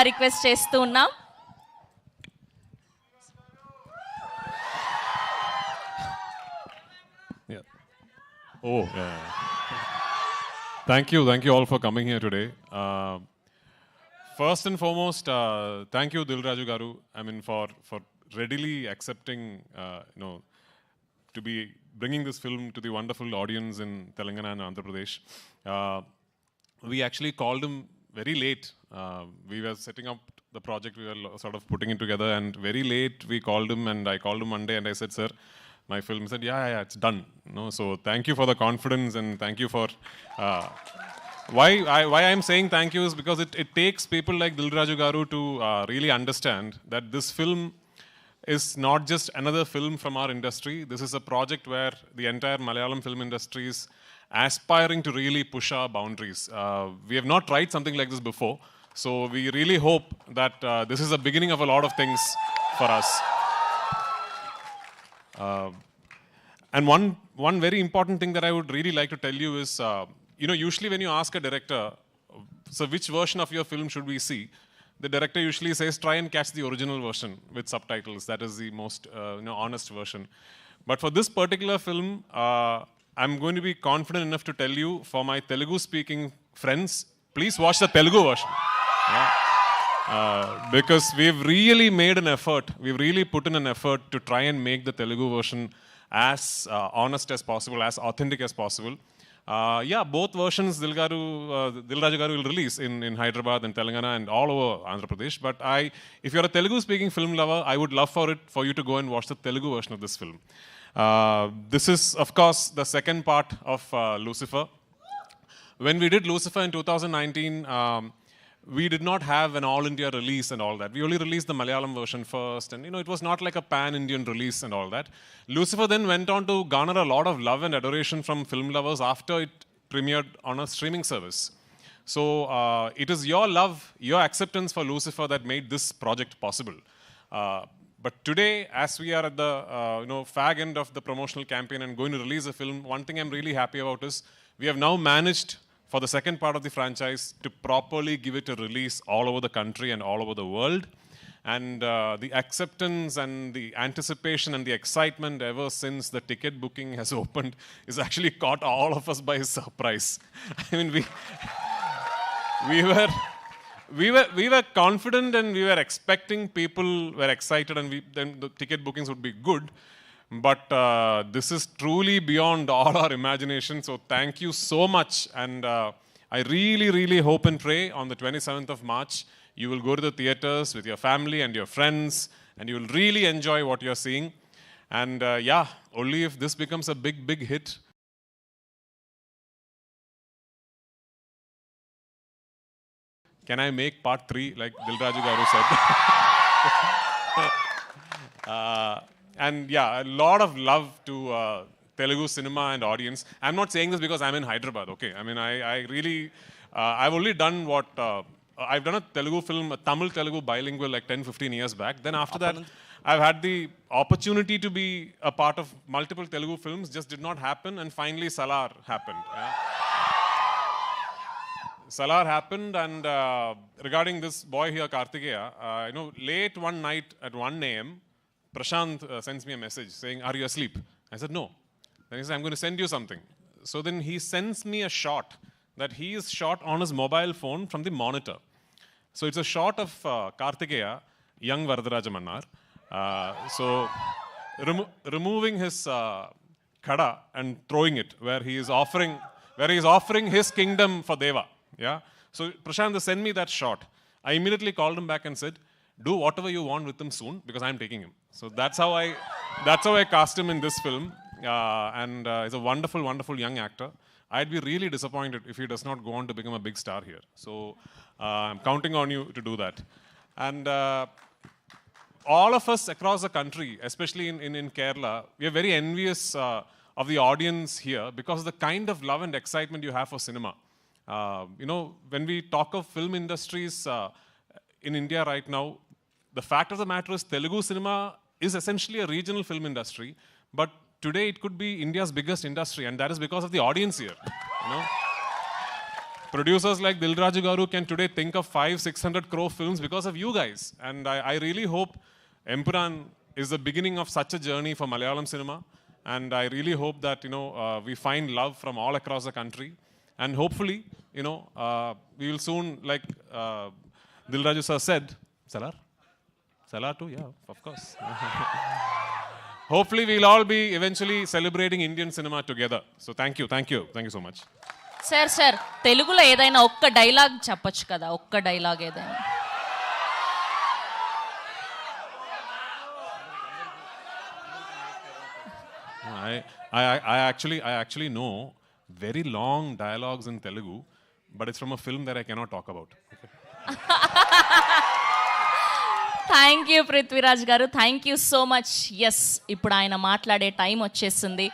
Request చేస్తూ ఉన్నాం. Oh, yeah. Thank you all for coming here today. First and foremost, thank you, Dil Raju Garu. I mean, for readily accepting, to be bringing this film to the wonderful audience in Telangana and Andhra Pradesh. We actually called him very late. We were setting up the project, we were sort of putting it together, and very late we called him, and I called him Monday, and I said, "Sir, my film." He said, yeah, it's done. So thank you for the confidence, and thank you for. Why I'm saying thank you is because it takes people like Dil Raju Garu to really understand that this film is not just another film from our industry. This is a project where the entire Malayalam film industry is aspiring to really push our boundaries. We have not tried something like this before, so we really hope that this is the beginning of a lot of things for us. And one very important thing that I would really like to tell you is, usually when you ask a director, so which version of your film should we see? The director usually says, try and catch the original version with subtitles. That is the most honest version. But for this particular film, I'm going to be confident enough to tell you, for my Telugu-speaking friends, please watch the Telugu version. Yeah. Because we've really made an effort, we've really put in an effort to try and make the Telugu version as honest as possible, as authentic as possible. Both versions Dil Raju Garu will release in Hyderabad and Telangana and all over Andhra Pradesh. But if you're a Telugu-speaking film lover, I would love for you to go and watch the Telugu version of this film. This is, of course, the second part of Lucifer. When we did Lucifer in 2019, we did not have an all-India release and all that. We only released the Malayalam version first, and it was not like a pan-Indian release and all that. Lucifer then went on to garner a lot of love and adoration from film lovers after it premiered on a streaming service. So it is your love, your acceptance for Lucifer that made this project possible. But today, as we are at the fag end of the promotional campaign and going to release a film, one thing I'm really happy about is we have now managed, for the second part of the franchise, to properly give it a release all over the country and all over the world. And the acceptance and the anticipation and the excitement ever since the ticket booking has opened is actually caught all of us by surprise. I mean, we were confident and we were expecting, people were excited, and then the ticket bookings would be good. But this is truly beyond all our imagination. So thank you so much. And I really, really hope and pray on the 27th of March, you will go to the theaters with your family and your friends, and you will really enjoy what you're seeing. And only if this becomes a big, big hit. Can I make part 3 like Dil Raju Garu said? And a lot of love to Telugu cinema and audience. I'm not saying this because I'm in Hyderabad, okay? I mean, I really, I've only done I've done a Telugu film, a Tamil-Telugu bilingual like 10-15 years back. Then after that, I've had the opportunity to be a part of multiple Telugu films, just did not happen, and finally Salar happened. Yeah? Salar happened, and regarding this boy here, Kartikeya, late one night at 1 a.m., Prashant sends me a message saying, "Are you asleep?" I said, "No." Then he said, "I'm going to send you something." So then he sends me a shot that he is shot on his mobile phone from the monitor. So it's a shot of Kartikeya, young Varadaraja Mannar. So removing his khada and throwing it where he is offering his kingdom for Deva. Yeah. So Prashant sent me that shot. I immediately called him back and said, "Do whatever you want with him soon, because I'm taking him." So that's how I cast him in this film. And he's a wonderful, wonderful young actor. I'd be really disappointed if he does not go on to become a big star here. So I'm counting on you to do that. And all of us across the country, especially in Kerala, we are very envious of the audience here because of the kind of love and excitement you have for cinema. When we talk of film industries in India right now, the fact of the matter is Telugu cinema is essentially a regional film industry, but today it could be India's biggest industry, and that is because of the audience here. producers like Dil Raju Garu can today think of 500-600 crore films because of you guys. And I really hope Empuran is the beginning of such a journey for Malayalam cinema. And I really hope that, we find love from all across the country. And hopefully, we will soon, like Dil Raju sir said, Salar? Salar too, yeah, of course. Hopefully, we'll all be eventually celebrating Indian cinema together. So thank you so much. Sir తెలుగులో ఏదైనా ఒక్క dialogue చెప్పొచ్చు కదా, ఒక్క dialogue ఏదైనా. I actually know very long dialogues in Telugu, but it's from a film that I cannot talk about. Okay? Thank you Prithviraj garu, thank you so much. Yes, ఇప్పుడు ఆయన మాట్లాడే టైం వచ్చేసింది.